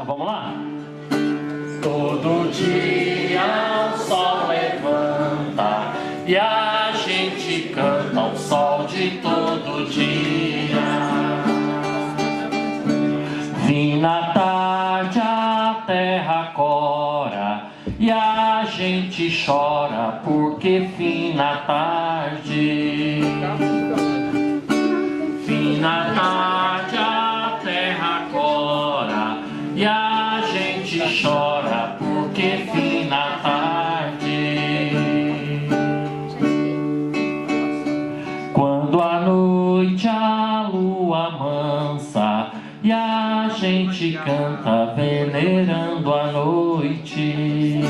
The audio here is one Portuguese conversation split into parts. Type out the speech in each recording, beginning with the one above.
Vamos lá? Todo dia o sol levanta e a gente canta o sol de todo dia. Vim na tarde, a terra cora e a gente chora porque fim na tarde. Fim na tarde, a terra cora e a gente chora porque fim na tarde. Quando à noite a lua mansa e a gente canta venerando a noite.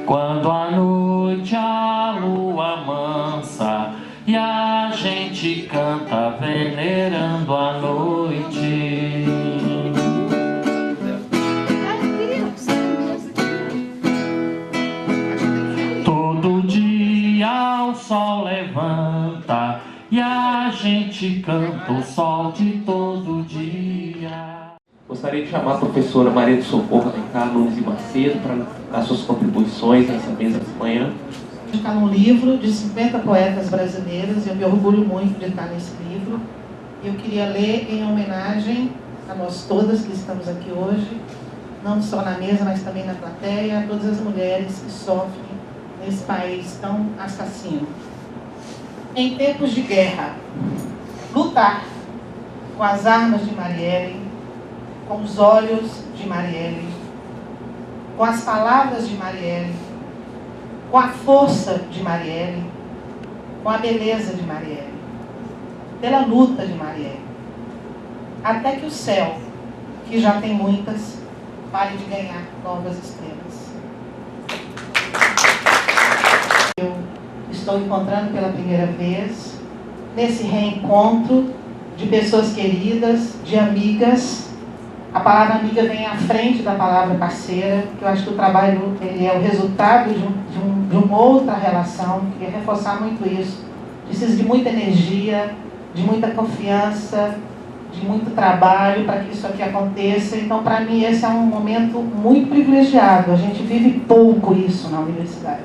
Quando à noite a lua mansa e a gente canta venerando a noite. Todo dia o sol levanta e a gente canta o sol de todo dia. Gostaria de chamar a professora Maria do Socorro Alencar Nunes e Macedo para dar suas contribuições nessa mesa de manhã. Está num livro de 50 poetas brasileiros e eu me orgulho muito de estar nesse livro. Eu queria ler em homenagem a nós todas que estamos aqui hoje, não só na mesa, mas também na plateia, a todas as mulheres que sofrem nesse país tão assassino. Em tempos de guerra, lutar com as armas de Marielle, com os olhos de Marielle, com as palavras de Marielle, com a força de Marielle, com a beleza de Marielle, pela luta de Marielle, até que o céu, que já tem muitas, pare de ganhar novas estrelas. Eu estou encontrando pela primeira vez, nesse reencontro de pessoas queridas, de amigas. A palavra amiga vem à frente da palavra parceira, que eu acho que o trabalho ele é o resultado de uma outra relação. Queria reforçar muito isso. Precisa de muita energia, de muita confiança, de muito trabalho para que isso aqui aconteça. Então, para mim, esse é um momento muito privilegiado. A gente vive pouco isso na universidade.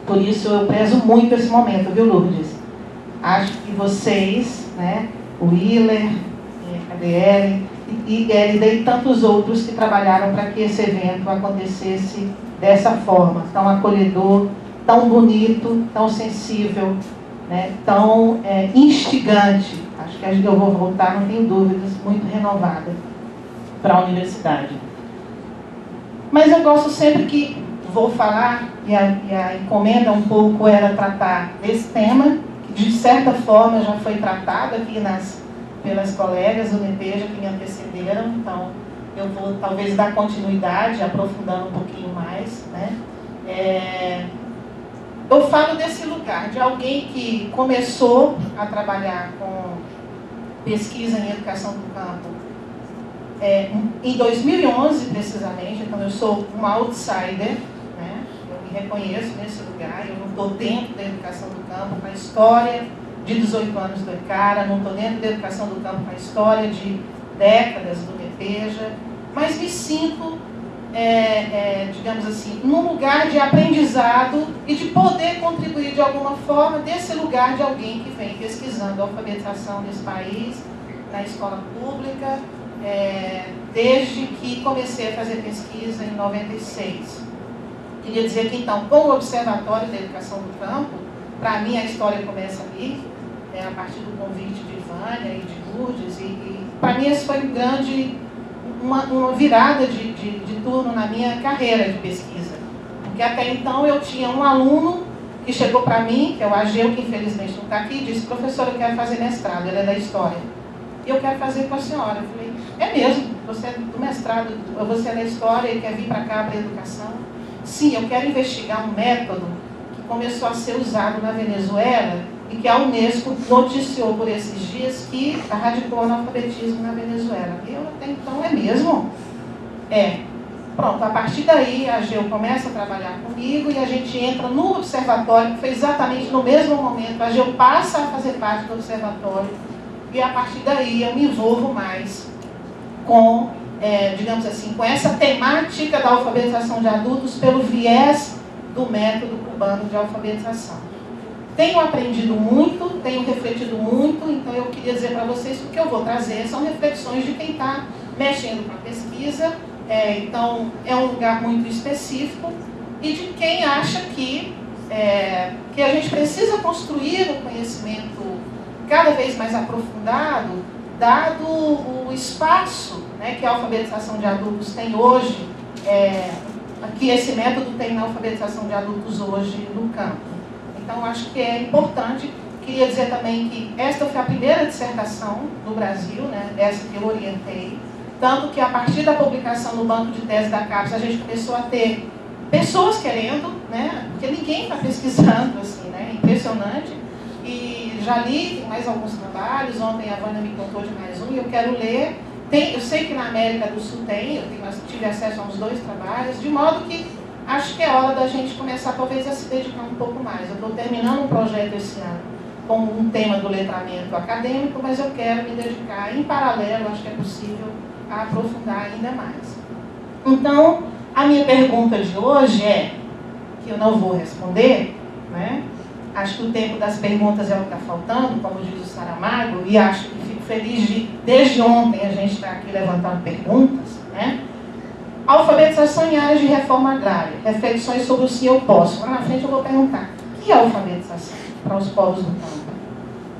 Por isso, eu prezo muito esse momento, viu, Lourdes? Acho que vocês, né, o Willer, a DL e Elida e tantos outros que trabalharam para que esse evento acontecesse dessa forma, tão acolhedor, tão bonito, tão sensível, né, tão instigante. Acho que eu vou voltar, não tenho dúvidas, muito renovada para a universidade. Mas eu gosto sempre que vou falar, e a encomenda um pouco era tratar desse tema, que de certa forma já foi tratado aqui pelas colegas do NEPEJA que me antecederam, então eu vou talvez dar continuidade, aprofundando um pouquinho mais, né? Eu falo desse lugar, de alguém que começou a trabalhar com pesquisa em educação do campo em 2011, precisamente, então eu sou uma outsider, né? Eu me reconheço nesse lugar, eu não estou dentro da educação do campo, com a história de 18 anos do ECARA, não estou dentro da educação do campo, com a história de décadas do NEPEJA, mas me sinto, digamos assim, num lugar de aprendizado e de poder contribuir de alguma forma desse lugar de alguém que vem pesquisando a alfabetização desse país, na escola pública, desde que comecei a fazer pesquisa em 96. Queria dizer que, então, com o Observatório da Educação do Campo, para mim a história começa ali, a partir do convite de Vânia e de Lourdes, e para mim esse foi uma virada de turno na minha carreira de pesquisa. Porque até então eu tinha um aluno que chegou para mim, que é o Ageu, que infelizmente não está aqui, e disse: professora, eu quero fazer mestrado, ele é da história. E eu quero fazer com a senhora. Eu falei: é mesmo? Você é do mestrado, você é da história e quer vir para cá para a educação? Sim, eu quero investigar um método que começou a ser usado na Venezuela e que a Unesco noticiou por esses dias que erradicou o analfabetismo na Venezuela. E eu até então: é mesmo? Pronto, a partir daí a Geu começa a trabalhar comigo e a gente entra no observatório, que foi exatamente no mesmo momento. A Geu passa a fazer parte do observatório e a partir daí eu me envolvo mais com digamos assim, com essa temática da alfabetização de adultos pelo viés do método cubano de alfabetização. Tenho aprendido muito, tenho refletido muito, então eu queria dizer para vocês que o que eu vou trazer são reflexões de quem está mexendo com a pesquisa, então é um lugar muito específico, e de quem acha que a gente precisa construir um conhecimento cada vez mais aprofundado, dado o espaço, né, que a alfabetização de adultos tem hoje, que esse método tem na alfabetização de adultos hoje no campo. Então, acho que é importante. Queria dizer também que esta foi a primeira dissertação no Brasil, né, essa que eu orientei, tanto que a partir da publicação no banco de tese da CAPES, a gente começou a ter pessoas querendo, né, porque ninguém está pesquisando, assim, né, impressionante. E já li, tem mais alguns trabalhos, ontem a Vânia me contou de mais um, e eu quero ler. Eu sei que na América do Sul tem, tive acesso a uns 2 trabalhos, de modo que acho que é hora da gente começar talvez a se dedicar um pouco mais. Eu estou terminando um projeto esse ano com um tema do letramento acadêmico, mas eu quero me dedicar em paralelo, acho que é possível, a aprofundar ainda mais. Então, a minha pergunta de hoje que eu não vou responder, né? Acho que o tempo das perguntas é o que está faltando, como diz o Saramago, e acho que fico feliz de, desde ontem, a gente está aqui levantando perguntas, né? Alfabetização em áreas de reforma agrária, reflexões sobre o se eu posso. Lá na frente eu vou perguntar, que alfabetização para os povos do campo?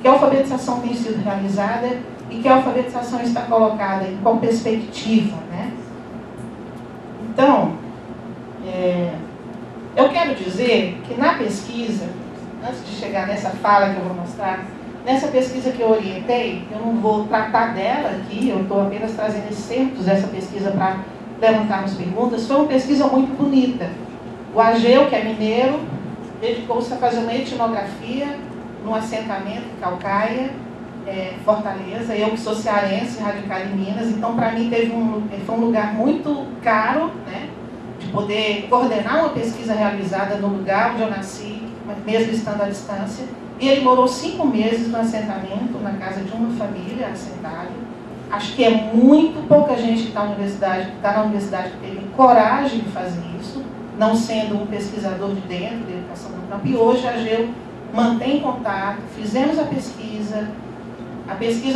Que alfabetização tem sido realizada e que alfabetização está colocada em qual perspectiva, né? Então, eu quero dizer que na pesquisa, antes de chegar nessa fala que eu vou mostrar, nessa pesquisa que eu orientei, eu não vou tratar dela aqui, eu estou apenas trazendo excertos dessa pesquisa para levantarmos perguntas. Foi uma pesquisa muito bonita. O Ageu, que é mineiro, dedicou-se a fazer uma etnografia num assentamento em Caucaia, Fortaleza. Eu que sou cearense, radicada em Minas, então para mim foi um lugar muito caro, né, de poder coordenar uma pesquisa realizada no lugar onde eu nasci, mesmo estando à distância. E ele morou 5 meses no assentamento, na casa de uma família, assentado. Acho que é muito pouca gente que está na universidade que teve coragem de fazer isso, não sendo um pesquisador de dentro da educação do campo. E hoje a AGEU mantém contato, fizemos a pesquisa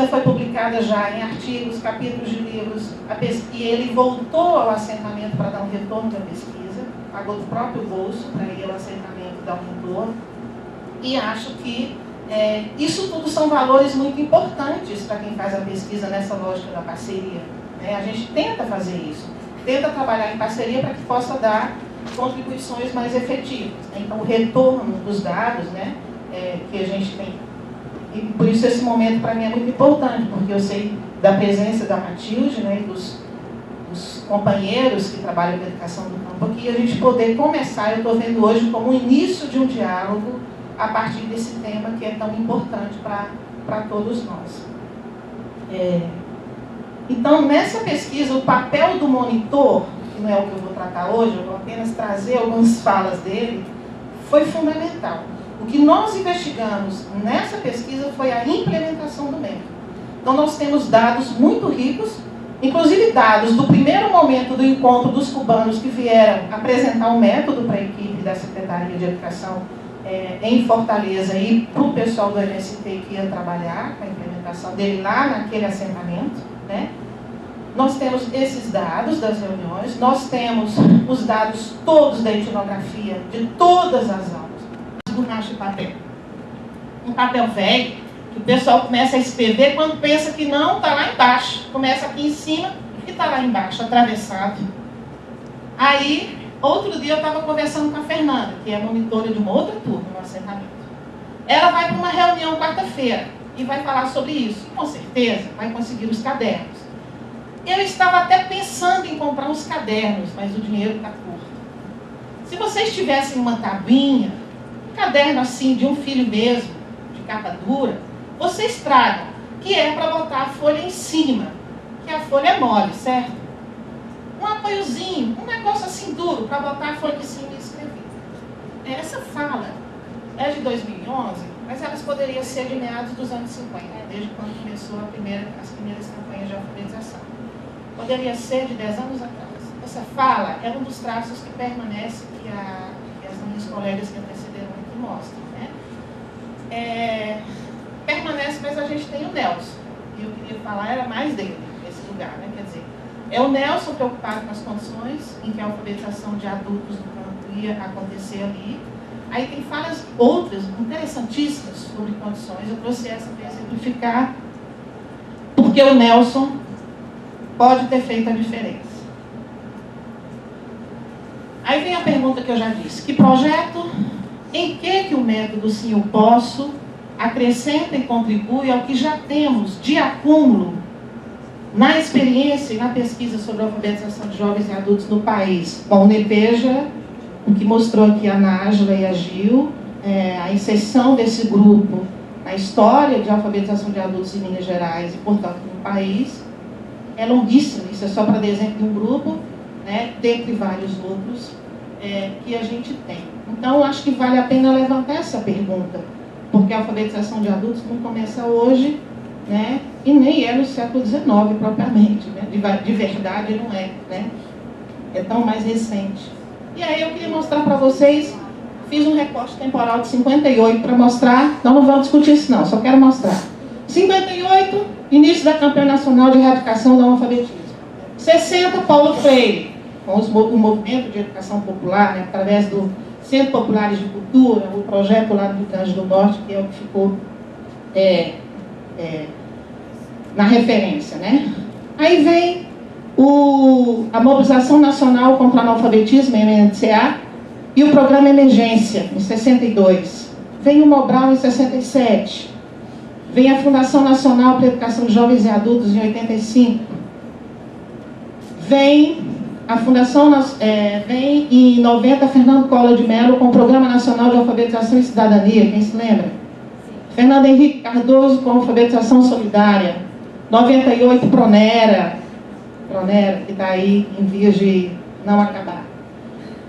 foi publicada já em artigos, capítulos de livros, e ele voltou ao assentamento para dar um retorno da pesquisa, pagou do próprio bolso para ir ao assentamento dar um retorno. E acho que isso tudo são valores muito importantes para quem faz a pesquisa nessa lógica da parceria, né? A gente tenta fazer isso, tenta trabalhar em parceria para que possa dar contribuições mais efetivas, né? Então, o retorno dos dados, né, que a gente tem. E por isso esse momento para mim é muito importante, porque eu sei da presença da Matilde, né, e dos companheiros que trabalham na educação do campo aqui, a gente poder começar, eu estou vendo hoje como o início de um diálogo a partir desse tema que é tão importante para todos nós. Então, nessa pesquisa, o papel do monitor, que não é o que eu vou tratar hoje, eu vou apenas trazer algumas falas dele, foi fundamental. O que nós investigamos nessa pesquisa foi a implementação do método. Então, nós temos dados muito ricos, inclusive dados do primeiro momento do encontro dos cubanos que vieram apresentar o método para a equipe da Secretaria de Educação em Fortaleza e para o pessoal do MST que ia trabalhar com a implementação dele lá naquele assentamento, né? Nós temos esses dados das reuniões, nós temos os dados todos da etnografia de todas as aulas, do nosso papel. Um papel velho, que o pessoal começa a escrever quando pensa que não, está lá embaixo. Começa aqui em cima e está lá embaixo, atravessado. Aí, outro dia eu estava conversando com a Fernanda, que é monitora de uma outra turma no assentamento. Ela vai para uma reunião quarta-feira e vai falar sobre isso. E, com certeza, vai conseguir os cadernos. Eu estava até pensando em comprar uns cadernos, mas o dinheiro está curto. Se vocês tivessem uma tabuinha, um caderno assim, de um filho mesmo, de capa dura, vocês tragam, que é para botar a folha em cima, que a folha é mole, certo? Um apoiozinho, um negócio assim duro, para botar a folha em cima e escrever. Essa fala é de 2011, mas elas poderiam ser de meados dos anos 50, desde quando começou as primeiras campanhas de alfabetização. poderia ser de 10 anos atrás. Essa fala é um dos traços que permanece, que as minhas colegas que antecederam aqui mostram, né? Permanece, mas a gente tem o Nelson. E eu queria falar, era mais dele, nesse lugar, né? Quer dizer, é o Nelson preocupado com as condições em que a alfabetização de adultos no campo ia acontecer ali. Aí tem falas outras, interessantíssimas, sobre condições. Eu trouxe essa para exemplificar, porque o Nelson pode ter feito a diferença. Aí vem a pergunta que eu já disse. Que projeto, em que o método Sim Eu Posso acrescenta e contribui ao que já temos de acúmulo na experiência e na pesquisa sobre a alfabetização de jovens e adultos no país? Bom, o NEPEJA, o que mostrou aqui a Nájila e a Gil, a inserção desse grupo na história de alfabetização de adultos em Minas Gerais e, portanto, no país, é longuíssimo. Isso é só para dar exemplo de um grupo, né, dentre vários outros que a gente tem. Então, acho que vale a pena levantar essa pergunta, porque a alfabetização de adultos não começa hoje, né, e nem é no século XIX propriamente, né, de verdade não é, né, é tão mais recente. E aí eu queria mostrar para vocês, fiz um recorte temporal de 58 para mostrar, então não vamos discutir isso não, só quero mostrar. 58, início da campanha nacional de erradicação do analfabetismo. 60, Paulo Freire, com o movimento de educação popular, né, através do Centro Populares de Cultura, o projeto lá do Rio Grande do Norte, que é o que ficou na referência, né? Aí vem a Mobilização Nacional contra o Analfabetismo, MNCA, e o Programa Emergência, em 62. Vem o Mobral, em 67. Vem a Fundação Nacional para a Educação de Jovens e Adultos, em 85. Vem a Fundação, vem em 90, Fernando Collor de Mello, com o Programa Nacional de Alfabetização e Cidadania, quem se lembra? Fernando Henrique Cardoso, com Alfabetização Solidária. 98, Pronera, que está aí em vias de não acabar.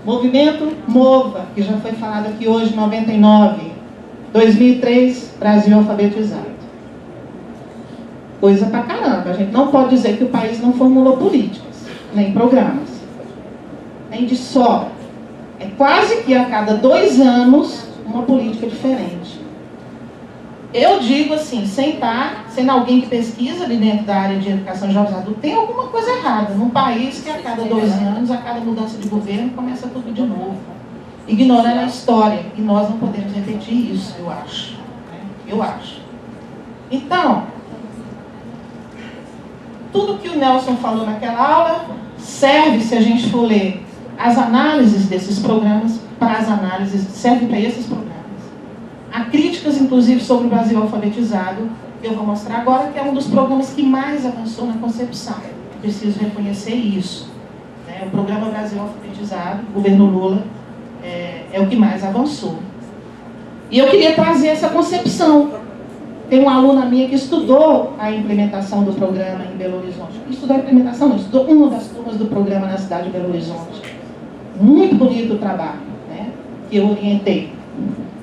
Movimento MOVA, que já foi falado aqui hoje, 99. 2003, Brasil alfabetizado. Coisa pra caramba. A gente não pode dizer que o país não formulou políticas, nem programas, nem de sobra. É quase que a cada 2 anos uma política diferente. Eu digo assim, sendo alguém que pesquisa ali dentro da área de educação de jovens adultos, tem alguma coisa errada num país que a cada 2 anos, a cada mudança de governo, começa tudo de novo, ignorando a história. E nós não podemos repetir isso, eu acho. Eu acho. Então, tudo que o Nelson falou naquela aula serve, se a gente for ler as análises desses programas, serve para esses programas. Há críticas, inclusive, sobre o Brasil alfabetizado, que eu vou mostrar agora, que é um dos programas que mais avançou na concepção. Eu preciso reconhecer isso. O programa Brasil Alfabetizado, o governo Lula, é o que mais avançou. E eu queria trazer essa concepção. Tem uma aluna minha que estudou a implementação do programa em Belo Horizonte. Estudou a implementação, não, estudou uma das turmas do programa na cidade de Belo Horizonte. Muito bonito o trabalho, né, que eu orientei.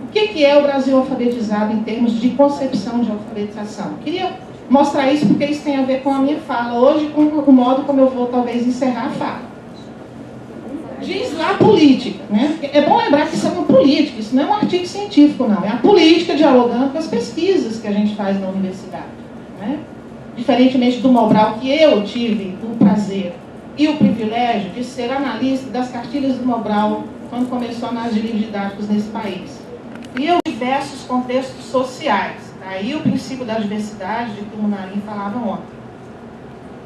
O que é o Brasil alfabetizado em termos de concepção de alfabetização? Queria mostrar isso porque isso tem a ver com a minha fala hoje, com o modo como eu vou talvez encerrar a fala. Diz lá política, né? É bom lembrar que isso é uma política, isso não é um artigo científico, não. É a política dialogando com as pesquisas que a gente faz na universidade, né? Diferentemente do Mobral, que eu tive o prazer e o privilégio de ser analista das cartilhas do Mobral quando começou a análise de livros didáticos nesse país. E eu diversos contextos sociais. Aí o princípio da diversidade, de que o Munarim falava ontem.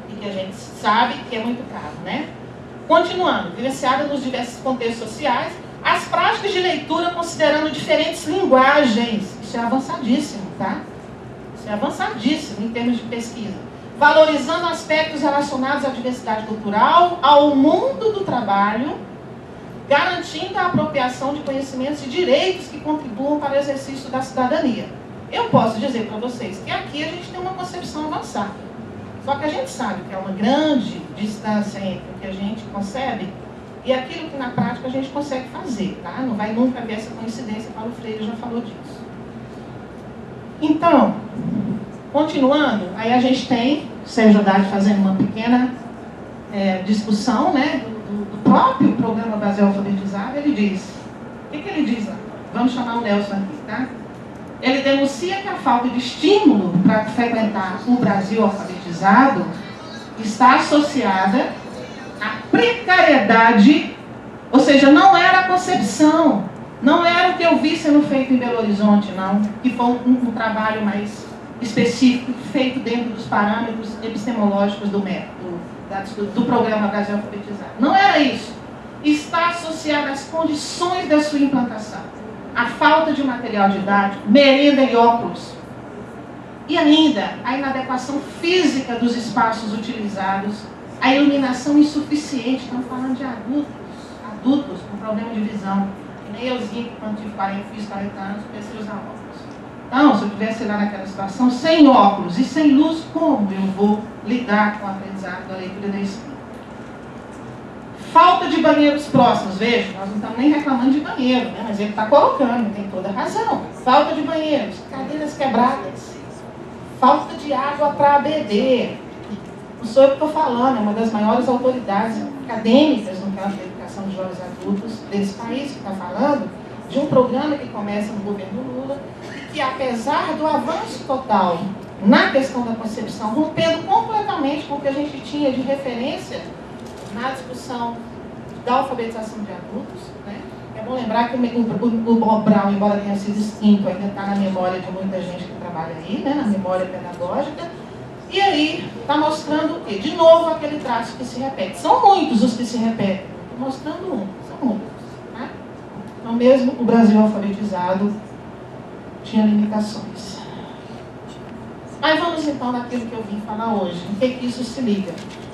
E que a gente sabe que é muito caro, né? Continuando, vivenciada nos diversos contextos sociais, as práticas de leitura considerando diferentes linguagens. Isso é avançadíssimo, tá? Isso é avançadíssimo em termos de pesquisa. Valorizando aspectos relacionados à diversidade cultural, ao mundo do trabalho, garantindo a apropriação de conhecimentos e direitos que contribuam para o exercício da cidadania. Eu posso dizer para vocês que aqui a gente tem uma concepção avançada. Só que a gente sabe que é uma grande distância entre o que a gente concebe e aquilo que na prática a gente consegue fazer, tá? Não vai nunca haver essa coincidência, Paulo Freire já falou disso. Então, continuando, aí a gente tem Sérgio Haddad fazendo uma pequena discussão, né, do próprio Programa Brasil Alfabetizado, ele diz, o que ele diz lá? Vamos chamar o Nelson aqui, tá? Ele denuncia que a falta de estímulo para frequentar o Brasil Alfabetizado está associada à precariedade, ou seja, não era a concepção, não era o que eu vi sendo feito em Belo Horizonte, não, que foi um trabalho mais específico, feito dentro dos parâmetros epistemológicos do método, do Programa Brasil Alfabetizado. Não era isso. Está associado às condições da sua implantação. A falta de material didático, merenda e óculos. E ainda, a inadequação física dos espaços utilizados, a iluminação insuficiente. Estamos falando de adultos com problema de visão. Que nem euzinho, que quando fiz 40 anos, comecei a usar óculos. Então, se eu tivesse lá naquela situação, sem óculos e sem luz, como eu vou lidar com o aprendizado da leitura e da escrita? Falta de banheiros próximos. Veja, nós não estamos nem reclamando de banheiro, né? Mas ele está colocando, tem toda razão. Falta de banheiros, cadeiras quebradas, falta de água para beber. Não sou eu que estou falando, é uma das maiores autoridades acadêmicas no campo da educação de jovens adultos desse país que está falando de um programa que começa no governo Lula, que apesar do avanço total na questão da concepção, rompendo completamente com o que a gente tinha de referência na discussão da alfabetização de adultos, né? É bom lembrar que o Bob Brown, embora tenha sido extinto, ainda está na memória de muita gente que trabalha aí, né? Na memória pedagógica. E aí está mostrando o quê? De novo aquele traço que se repete. São muitos os que se repetem. Estou mostrando um, são muitos. Né? Então mesmo o Brasil alfabetizado tinha limitações. Mas vamos então naquilo que eu vim falar hoje. Em que isso se liga?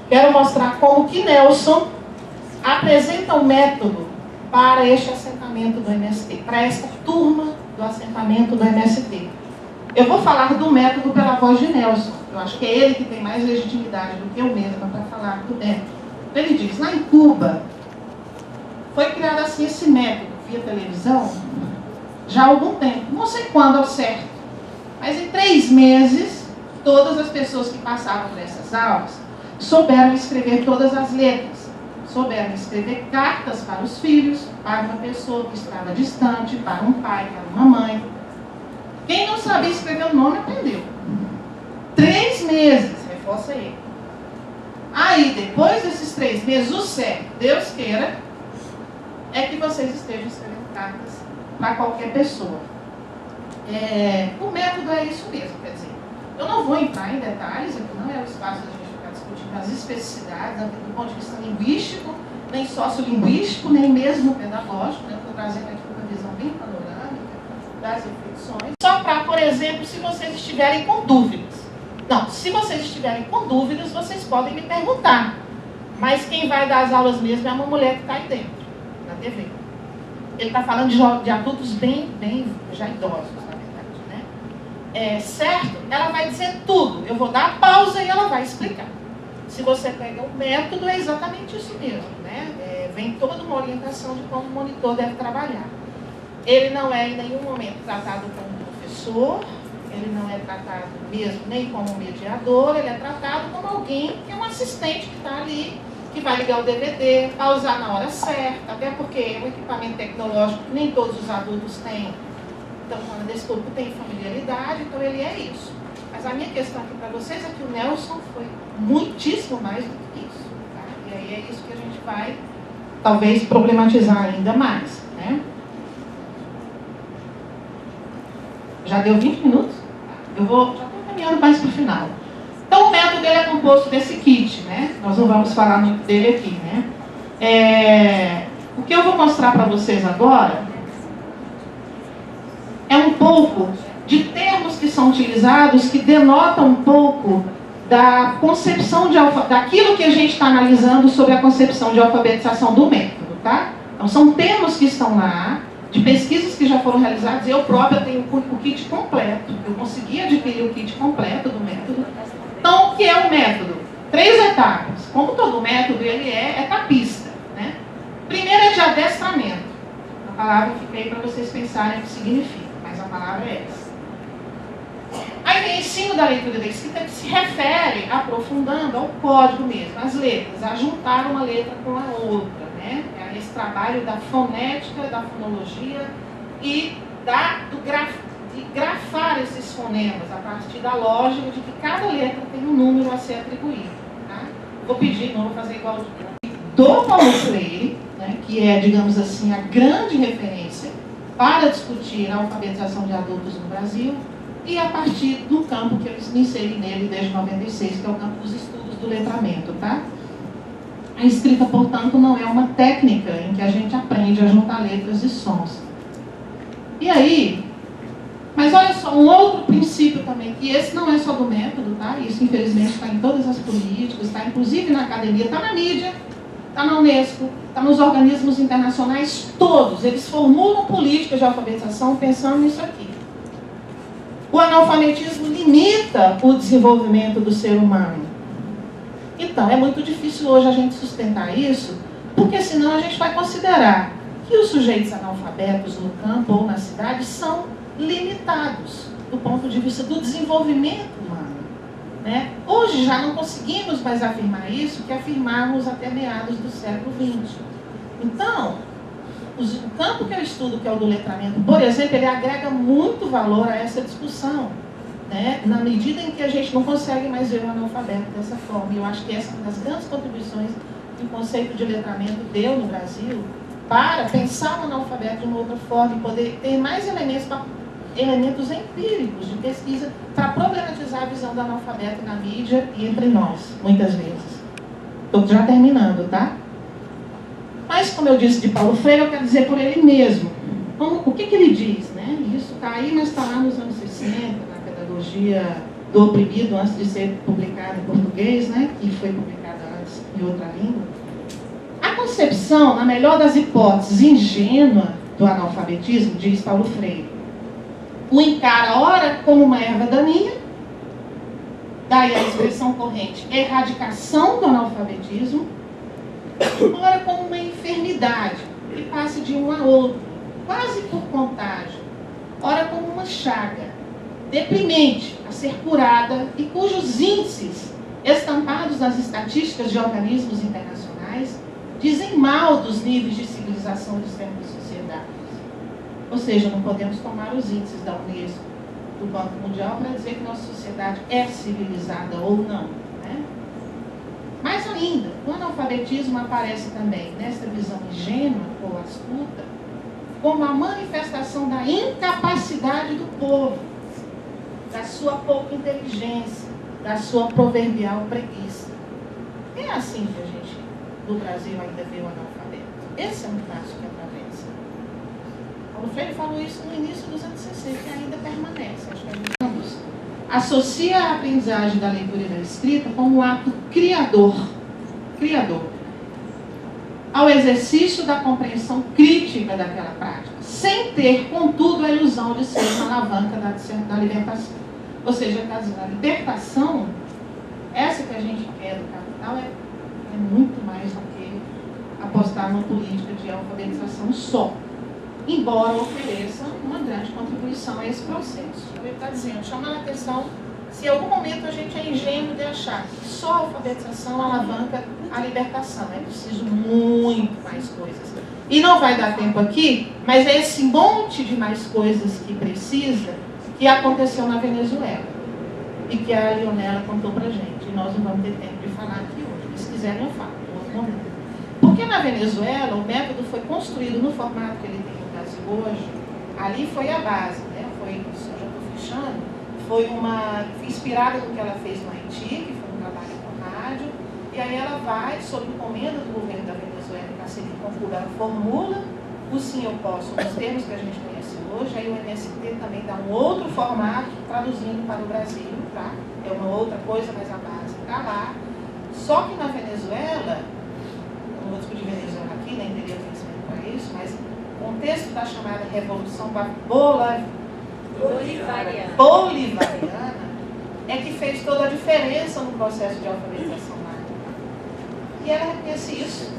Quero mostrar como que Nelson apresenta um método para este assentamento do MST, para esta turma do assentamento do MST. Eu vou falar do método pela voz de Nelson. Eu acho que é ele que tem mais legitimidade do que eu mesma para falar do método. Ele diz, lá em Cuba, foi criado assim esse método via televisão já há algum tempo. Não sei quando ao certo, mas em 3 meses, todas as pessoas que passavam por essas aulas souberam escrever todas as letras, souberam escrever cartas para os filhos, para uma pessoa que estava distante, para um pai, para uma mãe. Quem não sabia escrever o nome, aprendeu. 3 meses, reforça aí. Aí, depois desses 3 meses, o certo, Deus queira, é que vocês estejam escrevendo cartas para qualquer pessoa. O método é isso mesmo, quer dizer, eu não vou entrar em detalhes, aqui não é o espaço da gente ficar discutindo as especificidades do ponto de vista linguístico, nem sociolinguístico, nem mesmo pedagógico, né? Estou trazendo aqui uma visão bem panorâmica das reflexões, só para, por exemplo, se vocês estiverem com dúvidas. Não, se vocês estiverem com dúvidas, vocês podem me perguntar, mas quem vai dar as aulas mesmo é uma mulher que está aí dentro, na TV. Ele está falando de adultos bem já idosos, na verdade, né? Certo? Ela vai dizer tudo. Eu vou dar a pausa e ela vai explicar. Se você pega o método, é exatamente isso mesmo, né? Vem toda uma orientação de como o monitor deve trabalhar. Ele não é em nenhum momento tratado como professor, ele não é tratado mesmo nem como mediador, ele é tratado como alguém que é um assistente que está ali, que vai ligar o DVD, pausar na hora certa, até porque é um equipamento tecnológico que nem todos os adultos têm. Então, falando desse público, tem familiaridade, então ele é isso. Mas a minha questão aqui para vocês é que o Nelson foi muitíssimo mais do que isso. Tá? E aí é isso que a gente vai, talvez, problematizar ainda mais. Né? Já deu 20 minutos? Já estou caminhando mais para o final. Então, o método dele é composto desse kit, né? Nós não vamos falar muito dele aqui, né? O que eu vou mostrar para vocês agora é um pouco de termos que são utilizados que denotam um pouco da concepção daquilo que a gente está analisando sobre a concepção de alfabetização do método, tá? Então, são termos que estão lá, de pesquisas que já foram realizadas. Eu própria tenho o kit completo, eu consegui adquirir o kit completo do método. Então, o que é um método? 3 etapas. Como todo método, ele é etapista, né? Primeiro é de adestramento. A palavra fica aí para vocês pensarem o que significa, mas a palavra é essa. Aí vem o ensino da leitura e da escrita, que se refere, aprofundando, ao código mesmo, às letras, a juntar uma letra com a outra, né? É esse trabalho da fonética, da fonologia e de grafar esses fonemas a partir da lógica de que cada letra tem um número a ser atribuído. Tá? Vou pedir, não vou fazer igual do Paulo Freire, né, que é, digamos assim, a grande referência para discutir a alfabetização de adultos no Brasil, e a partir do campo que eu me inseri nele desde 96, que é o campo dos estudos do letramento. Tá? A escrita, portanto, não é uma técnica em que a gente aprende a juntar letras e sons. E aí, mas olha só, um outro princípio também, que esse não é só do método, tá? Isso, infelizmente, está em todas as políticas, está inclusive na academia, está na mídia, está na Unesco, está nos organismos internacionais, todos. Eles formulam políticas de alfabetização pensando nisso aqui. O analfabetismo limita o desenvolvimento do ser humano. Então, é muito difícil hoje a gente sustentar isso, porque senão a gente vai considerar que os sujeitos analfabetos no campo ou na cidade são limitados do ponto de vista do desenvolvimento humano. Né? Hoje já não conseguimos mais afirmar isso que afirmávamos até meados do século XX. Então, o campo que eu estudo, que é o do letramento, por exemplo, ele agrega muito valor a essa discussão, né? Na medida em que a gente não consegue mais ver o analfabeto dessa forma. E eu acho que essa é uma das grandes contribuições que o conceito de letramento deu no Brasil para pensar o analfabeto de uma outra forma e poder ter mais elementos empíricos de pesquisa para problematizar a visão do analfabeto na mídia e entre nós, muitas vezes. Estou já terminando, tá? Mas, como eu disse de Paulo Freire, eu quero dizer por ele mesmo. O que ele diz, né? Isso está aí, mas está lá nos anos 60, na pedagogia do oprimido, antes de ser publicado em português, né? Que foi publicada antes em outra língua. A concepção, na melhor das hipóteses, ingênua do analfabetismo, diz Paulo Freire, o encara ora como uma erva daninha, daí a expressão corrente erradicação do analfabetismo, ora como uma enfermidade que passa de um a outro, quase por contágio, ora como uma chaga deprimente a ser curada e cujos índices estampados nas estatísticas de organismos internacionais dizem mal dos níveis de civilização de certas sociedades. Ou seja, não podemos tomar os índices da Unesco, do Banco Mundial, para dizer que nossa sociedade é civilizada ou não. Né? Mais ainda, o analfabetismo aparece também, nessa visão ingênua ou astuta, como a manifestação da incapacidade do povo, da sua pouca inteligência, da sua proverbial preguiça. É assim que a gente, no Brasil, ainda vê o analfabeto. Esse é um traço que atravessa. Paulo Freire falou isso no início dos anos 60 e ainda permanece. Acho que ambos associa a aprendizagem da leitura e da escrita como um ato criador, ao exercício da compreensão crítica daquela prática, sem ter, contudo, a ilusão de ser uma alavanca da libertação. Ou seja, a libertação, essa que a gente quer do capital, é muito mais do que apostar numa política de alfabetização só, embora ofereça uma grande contribuição a esse processo. Ele está dizendo, chamando a atenção, se em algum momento a gente é ingênuo de achar que só a alfabetização alavanca a libertação, é preciso muito mais coisas. E não vai dar tempo aqui, mas é esse monte de mais coisas que precisa que aconteceu na Venezuela e que a Leonela contou pra gente. E nós não vamos ter tempo de falar aqui hoje. Se quiserem, eu falo em outro momento. Porque na Venezuela, o método foi construído no formato que ele tem no Brasil hoje. Ali foi a base, né? Foi, eu já estou fechando, foi inspirada no que ela fez no Haiti, que foi um trabalho com rádio. E aí ela vai, sob encomenda do governo da Venezuela, em parceria com o Cuba, ela formula o sim eu posso nos termos que a gente conhece hoje. Aí o MST também dá um outro formato, traduzindo para o Brasil, tá? É uma outra coisa, mas a base está lá. Só que na Venezuela, não vou discutir Venezuela aqui, nem teria conhecimento para isso, mas o contexto da chamada Revolução Bolivariana é que fez toda a diferença no processo de alfabetização lá. E ela reconhece isso.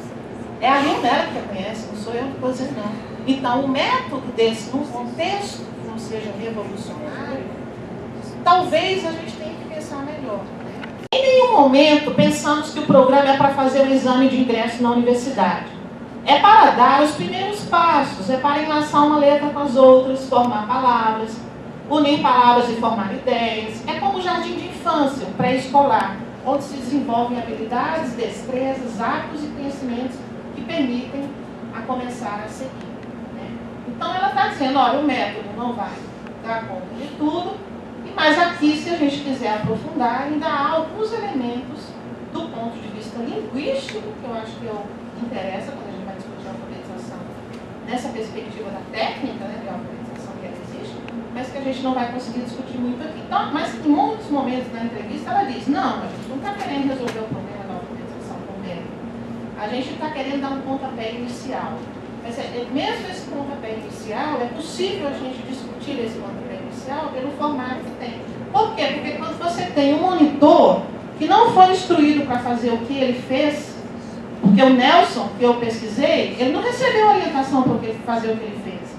É a Leonela que reconhece, não sou eu que estou dizendo, não. Então, o método desse, num contexto que não seja revolucionário, talvez a gente tenha que pensar melhor. Em nenhum momento pensamos que o programa é para fazer um exame de ingresso na universidade. É para dar os primeiros passos, é para enlaçar uma letra com as outras, formar palavras, unir palavras e formar ideias. É como o jardim de infância, pré-escolar, onde se desenvolvem habilidades, destrezas, hábitos e conhecimentos que permitem a começar a seguir. Né? Então ela está dizendo, olha, o método não vai dar conta de tudo, mas aqui, se a gente quiser aprofundar, ainda há alguns elementos do ponto de vista linguístico, que eu acho que interessa quando a gente vai discutir a alfabetização, nessa perspectiva da técnica, né, de alfabetização que ela existe, mas que a gente não vai conseguir discutir muito aqui. Então, mas em muitos momentos da entrevista ela diz, não, a gente não está querendo resolver o problema da alfabetização com método. A gente está querendo dar um pontapé inicial. Mas mesmo esse pontapé inicial, é possível a gente discutir esse pontapé inicial pelo formato que tem. Por quê? Porque quando você tem um monitor que não foi instruído para fazer o que ele fez, porque o Nelson, que eu pesquisei, ele não recebeu orientação para fazer o que ele fez.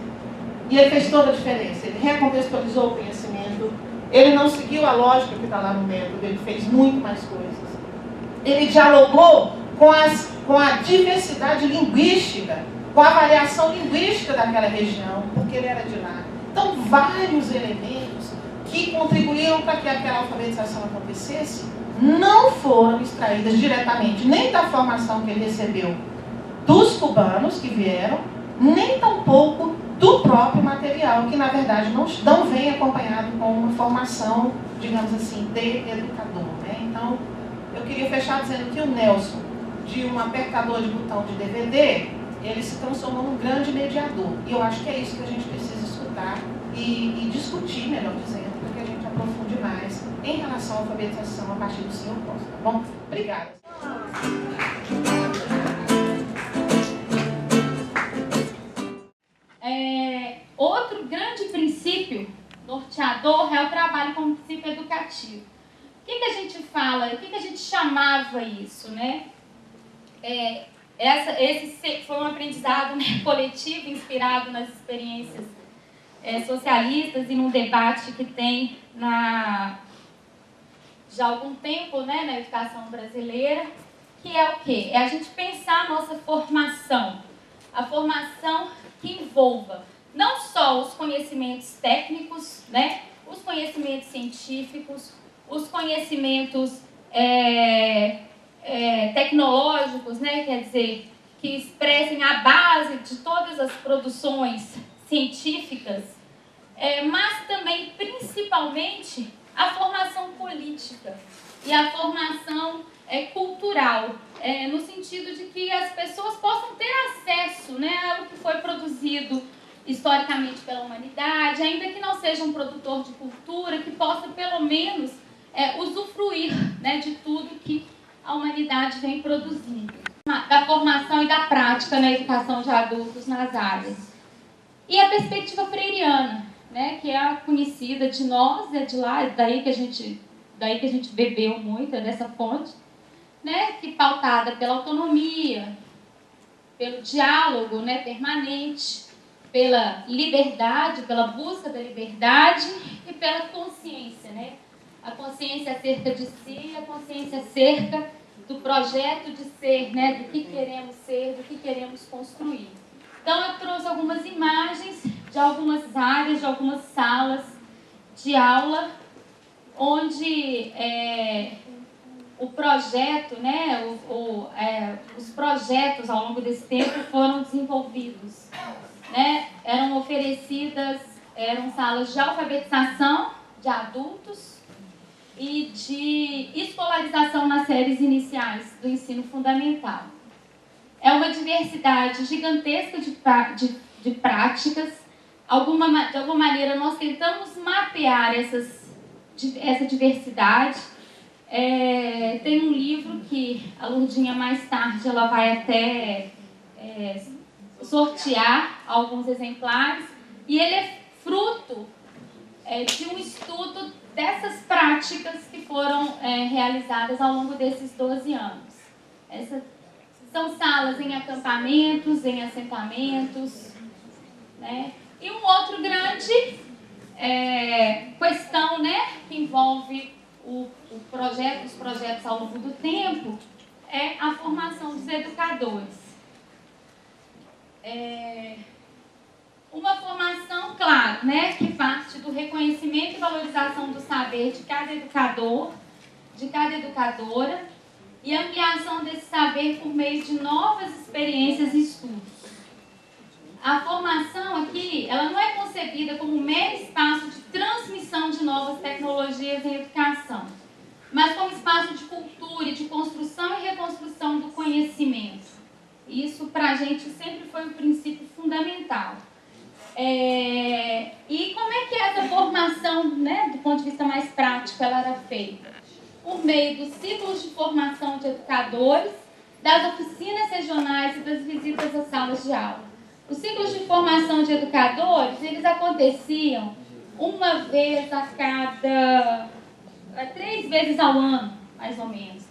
E ele fez toda a diferença. Ele recontextualizou o conhecimento, ele não seguiu a lógica que está lá no método, ele fez muito mais coisas. Ele dialogou com a diversidade linguística, com a variação linguística daquela região, porque ele era de lá. Então, vários elementos que contribuíram para que aquela alfabetização acontecesse não foram extraídas diretamente, nem da formação que ele recebeu dos cubanos que vieram, nem tampouco do próprio material, que na verdade não vem acompanhado com uma formação, digamos assim, de educador. Né? Então, eu queria fechar dizendo que o Nelson, de um apertador de botão de DVD, ele se transformou num grande mediador. E eu acho que é isso que a gente precisa escutar e discutir, melhor dizendo, para que a gente aprofunde mais em relação à alfabetização a partir do Sr. Costa. Tá bom? Obrigada. Outro grande princípio norteador é o trabalho como princípio educativo. O que a gente fala, o que a gente chamava isso, né? Esse foi um aprendizado, né, coletivo, inspirado nas experiências socialistas e num debate que tem já há algum tempo, né, na educação brasileira, que é o quê? É a gente pensar a nossa formação, a formação que envolva não só os conhecimentos técnicos, né, os conhecimentos científicos, os conhecimentos tecnológicos, né, quer dizer, que expressem a base de todas as produções científicas, mas também, principalmente, a formação política e a formação cultural, no sentido de que as pessoas possam ter acesso, né, ao que foi produzido historicamente pela humanidade, ainda que não seja um produtor de cultura, que possa, pelo menos, usufruir, né, de tudo que a humanidade vem produzindo. Da formação e da prática na educação de adultos nas áreas. E a perspectiva freiriana, né, que é a conhecida de nós, é de lá, daí que a gente bebeu muito, dessa fonte, né, que pautada pela autonomia, pelo diálogo, né, permanente, pela liberdade, pela busca da liberdade e pela consciência, né? A consciência acerca de si, a consciência acerca do projeto de ser, né? Do que queremos ser, do que queremos construir. Então, eu trouxe algumas imagens de algumas áreas, de algumas salas de aula, onde o projeto, né? Os projetos ao longo desse tempo foram desenvolvidos, né? Eram oferecidas, eram salas de alfabetização de adultos e de escolarização nas séries iniciais do ensino fundamental. É uma diversidade gigantesca de práticas. De alguma maneira, nós tentamos mapear essa diversidade. Tem um livro que a Lurdinha mais tarde ela vai até sortear alguns exemplares, e ele é fruto de um estudo dessas práticas que foram realizadas ao longo desses 12 anos. São salas em acampamentos, em assentamentos, né? E um outro grande questão, né, que envolve os projetos ao longo do tempo, é a formação dos educadores. Uma formação, claro, né, que parte do reconhecimento e valorização do saber de cada educador, de cada educadora, e ampliação desse saber por meio de novas experiências e estudos. A formação aqui, ela não é concebida como um mero espaço de transmissão de novas tecnologias em educação, mas como espaço de cultura e de construção e reconstrução do conhecimento. Isso, para a gente, sempre foi um princípio fundamental. E como é que essa formação, né, do ponto de vista mais prático, ela era feita? Por meio dos ciclos de formação de educadores, das oficinas regionais e das visitas às salas de aula. Os ciclos de formação de educadores, eles aconteciam uma vez a cada 3 vezes ao ano, mais ou menos,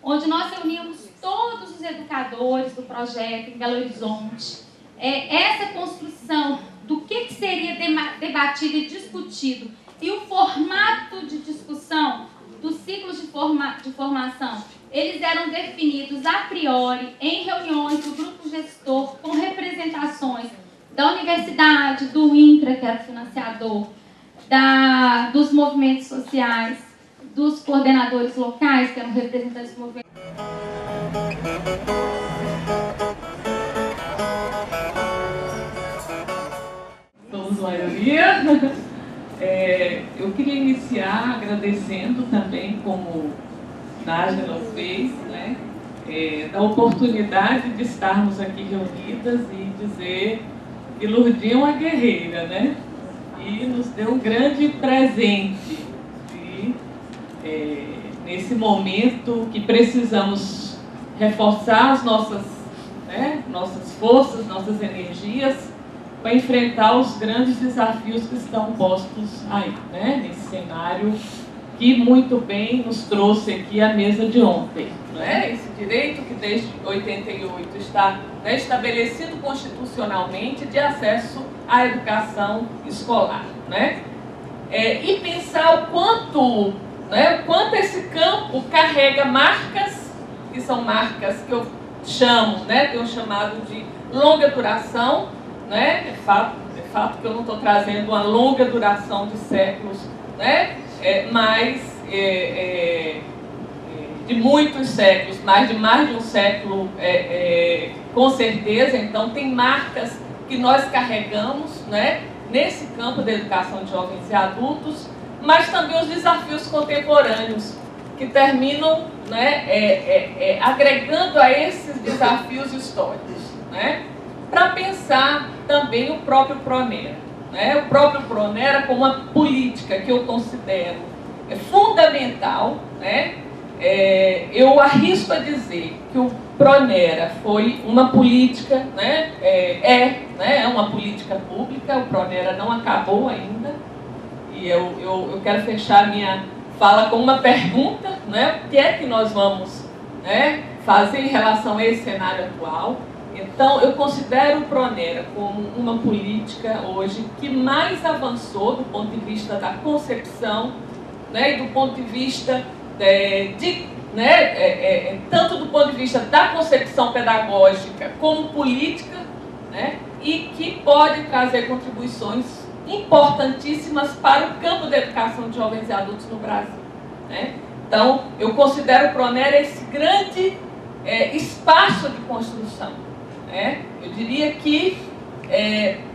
onde nós reuníamos todos os educadores do projeto em Belo Horizonte. Essa construção do que seria debatido e discutido e o formato de discussão dos ciclos de formação, eles eram definidos a priori em reuniões do grupo gestor com representações da universidade, do INCRA, que era o financiador, dos movimentos sociais, dos coordenadores locais, que eram representantes do movimento. Somos maioria. Eu queria iniciar agradecendo também, como Nájila fez, né, da oportunidade de estarmos aqui reunidas e dizer que Lourdinha é uma guerreira, né? E nos deu um grande presente nesse momento que precisamos reforçar as nossas forças, nossas energias para enfrentar os grandes desafios que estão postos aí, né? Nesse cenário que muito bem nos trouxe aqui à mesa de ontem. Né? Esse direito que desde 88 está, né, estabelecido constitucionalmente de acesso à educação escolar. Né? E pensar o quanto esse campo carrega marcas, que são marcas que eu chamo, né, tenho chamado de longa duração. Né? É fato que eu não estou trazendo uma longa duração de séculos, né? Mas de muitos séculos, mais de um século, com certeza. Então, tem marcas que nós carregamos, né, nesse campo da educação de jovens e adultos, mas também os desafios contemporâneos, que terminam, né, agregando a esses desafios históricos. Né? Para pensar também o próprio Pronera. Né? O próprio Pronera como uma política que eu considero fundamental. Né? Eu arrisco a dizer que o Pronera foi uma política, né? É uma política pública, o Pronera não acabou ainda. E eu quero fechar minha fala com uma pergunta, né? O que é que nós vamos, né, fazer em relação a esse cenário atual? Então, eu considero o Pronera como uma política hoje que mais avançou do ponto de vista da concepção, né, e do ponto de vista tanto do ponto de vista da concepção pedagógica como política, né, e que pode trazer contribuições importantíssimas para o campo da educação de jovens e adultos no Brasil. Né? Então, eu considero o Pronera esse grande espaço de construção. Eu diria que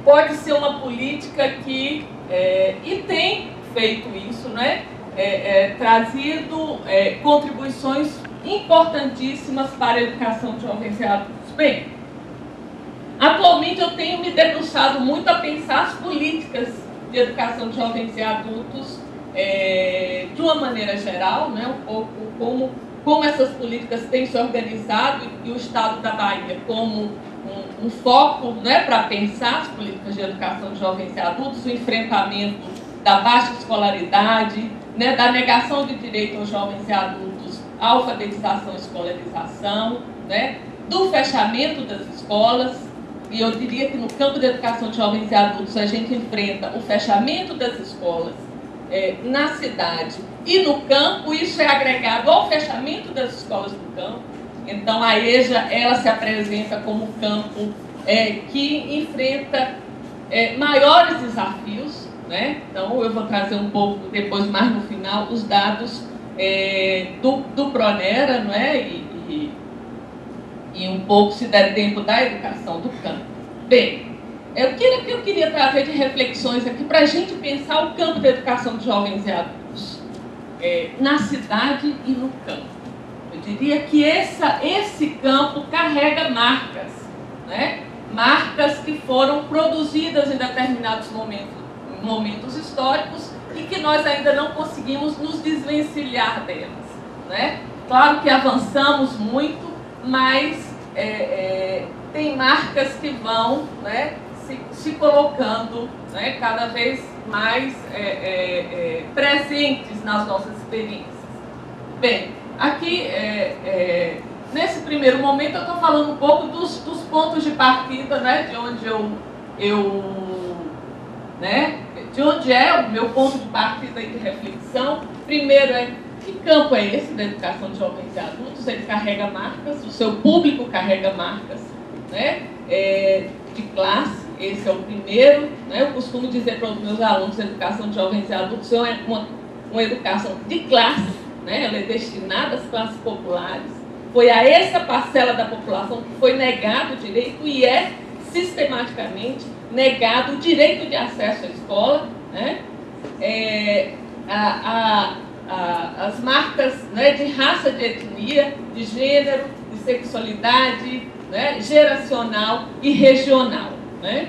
pode ser uma política que, e tem feito isso, né? Trazido contribuições importantíssimas para a educação de jovens e adultos. Bem, atualmente eu tenho me debruçado muito a pensar as políticas de educação de jovens e adultos de uma maneira geral, né? Um pouco como essas políticas têm se organizado e o Estado da Bahia como um foco, né, para pensar as políticas de educação de jovens e adultos, o enfrentamento da baixa escolaridade, né, da negação de direito aos jovens e adultos à alfabetização e escolarização, né, do fechamento das escolas, e eu diria que no campo da educação de jovens e adultos a gente enfrenta o fechamento das escolas na cidade e no campo, isso é agregado ao fechamento das escolas do campo. Então a EJA, ela se apresenta como um campo que enfrenta maiores desafios, né? Então eu vou trazer um pouco depois, mais no final, os dados do Pronera, não é? E um pouco, se der tempo, da educação do campo. Bem, eu queria trazer de reflexões aqui para a gente pensar o campo da educação de jovens e adultos na cidade e no campo. Eu diria que esse campo carrega marcas, né? Marcas que foram produzidas em determinados momentos históricos e que nós ainda não conseguimos nos desvencilhar delas, né? Claro que avançamos muito, mas tem marcas que vão, né, se colocando, né, cada vez mais presentes nas nossas experiências. Bem, aqui, nesse primeiro momento, eu estou falando um pouco dos pontos de partida, né, de onde de onde é o meu ponto de partida e de reflexão. Primeiro que campo é esse da educação de jovens e adultos? Ele carrega marcas, o seu público carrega marcas, né, de classe. Esse é o primeiro, né? Eu costumo dizer para os meus alunos, a educação de jovens e adultos é uma educação de classe, né? Ela é destinada às classes populares. Foi a essa parcela da população que foi negado o direito e é sistematicamente negado o direito de acesso à escola, né? As marcas, né, de raça, de etnia, de gênero, de sexualidade, né, geracional e regional, né?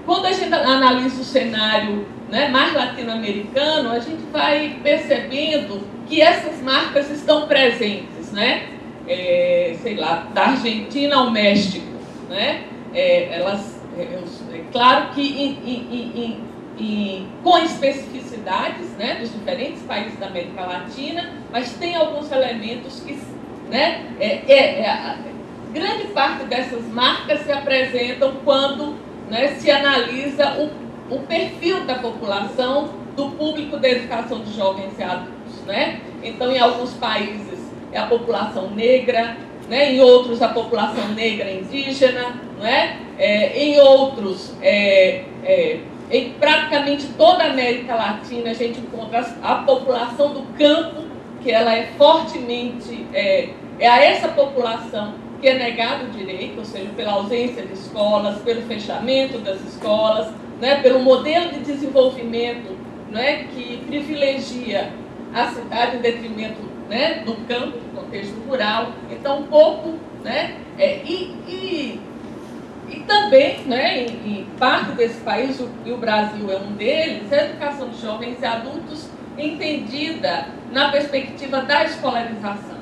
Quando a gente analisa o cenário, né, mais latino-americano, a gente vai percebendo que essas marcas estão presentes, né? Sei lá, da Argentina ao México, né? Claro que com especificidades, né, dos diferentes países da América Latina, mas tem alguns elementos que, né, grande parte dessas marcas se apresentam quando, né, se analisa o perfil da população, do público da educação de jovens e adultos, né? Então, em alguns países é a população negra, né? Em outros a população negra indígena, né? Em outros, em praticamente toda a América Latina, a gente encontra a população do campo, que ela é fortemente, a essa população que é negado o direito, ou seja, pela ausência de escolas, pelo fechamento das escolas, né, pelo modelo de desenvolvimento, né, que privilegia a cidade em detrimento, né, do campo, do contexto rural. Então, um pouco, né, e também, né, em parte desse país, e o Brasil é um deles, a educação de jovens e adultos entendida na perspectiva da escolarização,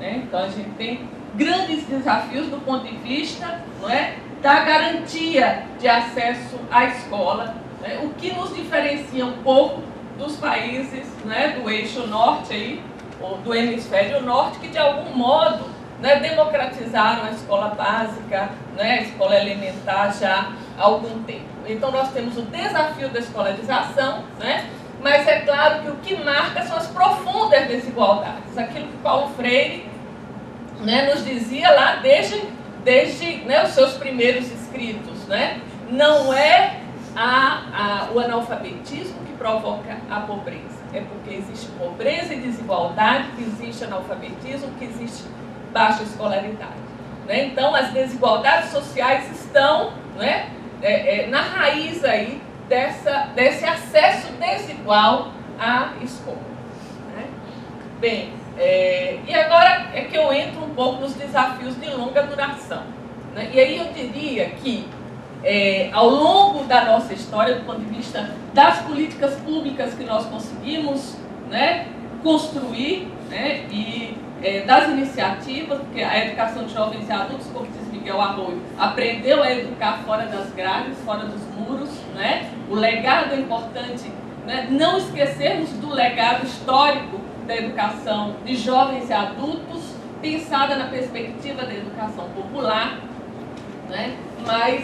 né? Então, a gente tem grandes desafios do ponto de vista, não é, da garantia de acesso à escola, né? O que nos diferencia um pouco dos países, né, do eixo norte, aí, ou do hemisfério norte, que de algum modo, né, democratizaram a escola básica, né, a escola elementar já há algum tempo. Então nós temos o desafio da escolarização, né, mas é claro que o que marca são as profundas desigualdades. Aquilo que Paulo Freire, né, nos dizia lá desde né, os seus primeiros escritos, né, não é o analfabetismo que provoca a pobreza, é porque existe pobreza e desigualdade, que existe analfabetismo, que existe baixa escolaridade, né? Então as desigualdades sociais estão, né, na raiz aí desse acesso desigual à escola, né? Bem, e agora é que eu entro um pouco nos desafios de longa duração, né? E aí eu diria que ao longo da nossa história, do ponto de vista das políticas públicas que nós conseguimos, né, construir, né, e das iniciativas, porque a educação de jovens e adultos, como diz Miguel Arroio, aprendeu a educar fora das grades, fora dos muros, né? O legado é importante, né? Não esquecermos do legado histórico da educação de jovens e adultos, pensada na perspectiva da educação popular, né? mas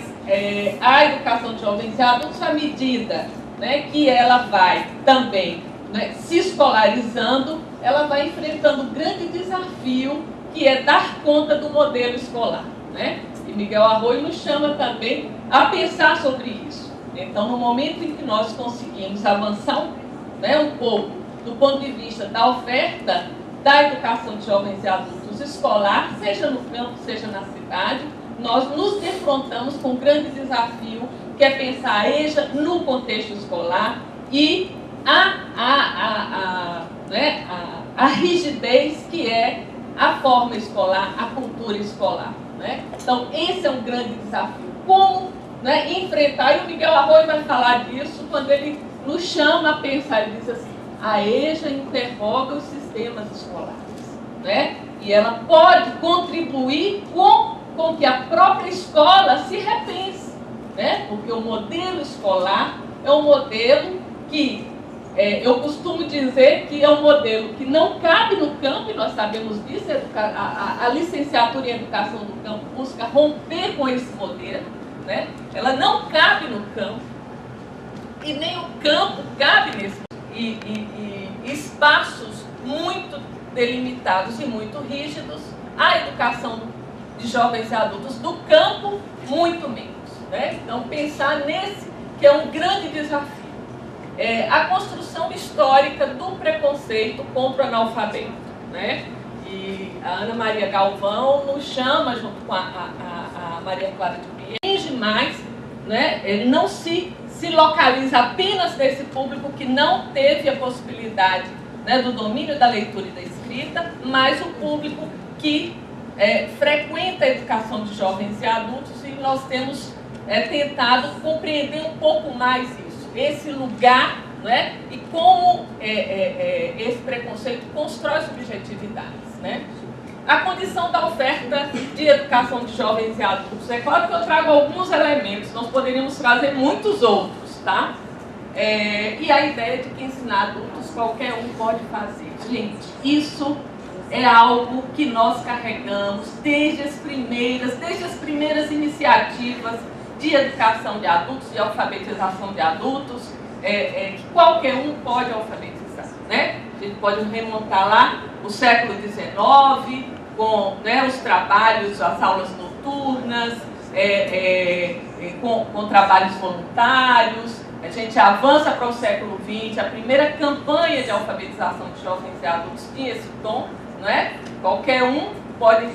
a educação de jovens e adultos, à medida, né, que ela vai também, né, se escolarizando, ela vai enfrentando um grande desafio, que é dar conta do modelo escolar, né? E Miguel Arroyo nos chama também a pensar sobre isso. Então, no momento em que nós conseguimos avançar um pouco do ponto de vista da oferta da educação de jovens e adultos escolar, seja no campo, seja na cidade, nós nos defrontamos com um grande desafio, que é pensar a EJA no contexto escolar e a rigidez que é a forma escolar, a cultura escolar, né? Então, esse é um grande desafio. Como, né, enfrentar, e o Miguel Arroyo vai falar disso quando ele nos chama a pensar, ele diz assim, a EJA interroga os sistemas escolares, né? E ela pode contribuir com que a própria escola se repense, né? Porque o modelo escolar é um modelo que eu costumo dizer que é um modelo que não cabe no campo, e nós sabemos disso, a licenciatura em educação do campo busca romper com esse modelo, né? Ela não cabe no campo, e nem o campo cabe nesse e espaços muito delimitados e muito rígidos, a educação de jovens e adultos do campo, muito menos, né? Então, pensar nesse que é um grande desafio. A construção histórica do preconceito contra o analfabeto, né? E a Ana Maria Galvão nos chama, junto com a Maria Clara de Pia, mais, né? Não se localiza apenas nesse público que não teve a possibilidade, né, do domínio da leitura e da escrita, mas o público que frequenta a educação de jovens e adultos, e nós temos tentado compreender um pouco mais isso. Esse lugar, né, e como esse preconceito constrói subjetividades, né? A condição da oferta de educação de jovens e adultos. É claro que eu trago alguns elementos, nós poderíamos trazer muitos outros, tá? E a ideia de que ensinar adultos qualquer um pode fazer. Gente, isso é algo que nós carregamos desde as primeiras iniciativas de educação de adultos e alfabetização de adultos, que qualquer um pode alfabetizar, né? A gente pode remontar lá o século XIX, com, né, os trabalhos, as aulas noturnas, com trabalhos voluntários. A gente avança para o século XX, a primeira campanha de alfabetização de jovens e adultos tinha esse tom, não é? Qualquer um pode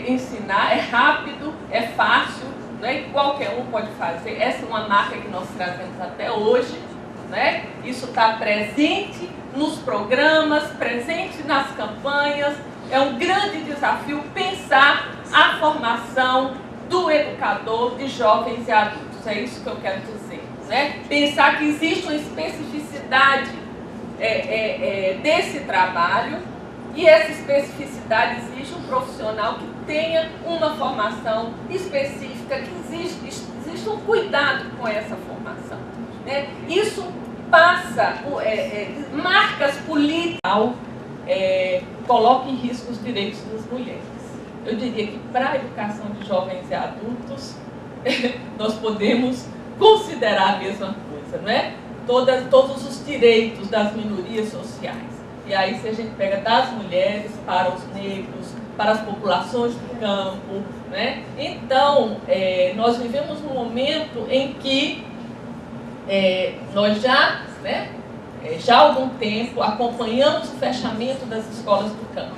ensinar, é rápido, é fácil, né? E qualquer um pode fazer. Essa é uma marca que nós trazemos até hoje, né? Isso está presente nos programas, presente nas campanhas. É um grande desafio pensar a formação do educador de jovens e adultos. É isso que eu quero dizer, né? Pensar que existe uma especificidade desse trabalho, e essa especificidade exige um profissional que tenha uma formação específica, que existe um cuidado com essa formação, né? Isso passa, marcas políticas, coloca em risco os direitos das mulheres. Eu diria que para a educação de jovens e adultos, nós podemos considerar a mesma coisa, não é? Todos os direitos das minorias sociais. E aí, se a gente pega das mulheres para os negros, para as populações do campo, né? Então, nós vivemos um momento em que nós já há algum tempo acompanhamos o fechamento das escolas do campo.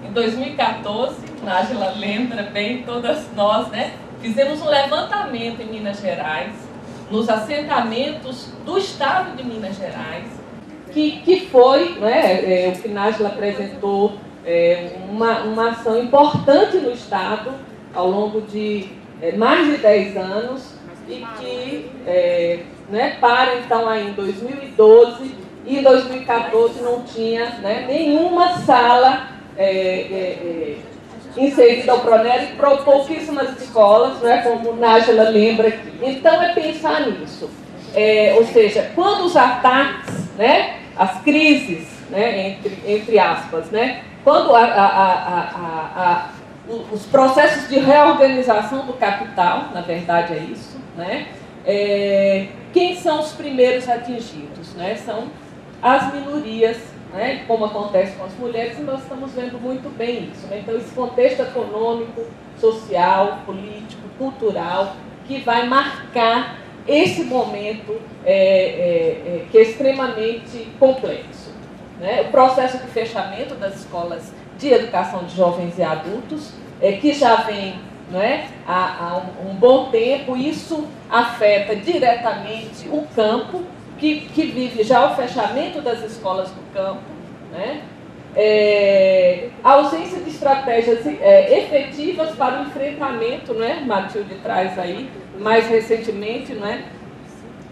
Em 2014, Nájila lembra bem, todas nós, né, fizemos um levantamento em Minas Gerais, nos assentamentos do estado de Minas Gerais, que foi, né, o que Nájila apresentou, uma ação importante no estado ao longo de mais de 10 anos, e que para então aí em 2012 e em 2014 não tinha, né, nenhuma sala inserida ao PRONER, e pouquíssimas escolas, né, como Nájila lembra aqui. Então é pensar nisso. Ou seja, quando os ataques, né, as crises, né, entre aspas, né, quando os processos de reorganização do capital, na verdade é isso, né? Quem são os primeiros atingidos, né? São as minorias, né? Como acontece com as mulheres, e nós estamos vendo muito bem isso, né? Então, esse contexto econômico, social, político, cultural, que vai marcar esse momento que é extremamente complexo, né? O processo de fechamento das escolas de educação de jovens e adultos, que já vem, não é, há um bom tempo. Isso afeta diretamente o campo, que vive já o fechamento das escolas do campo, né? A ausência de estratégias efetivas para o enfrentamento, né? Matilde traz aí, mais recentemente, né?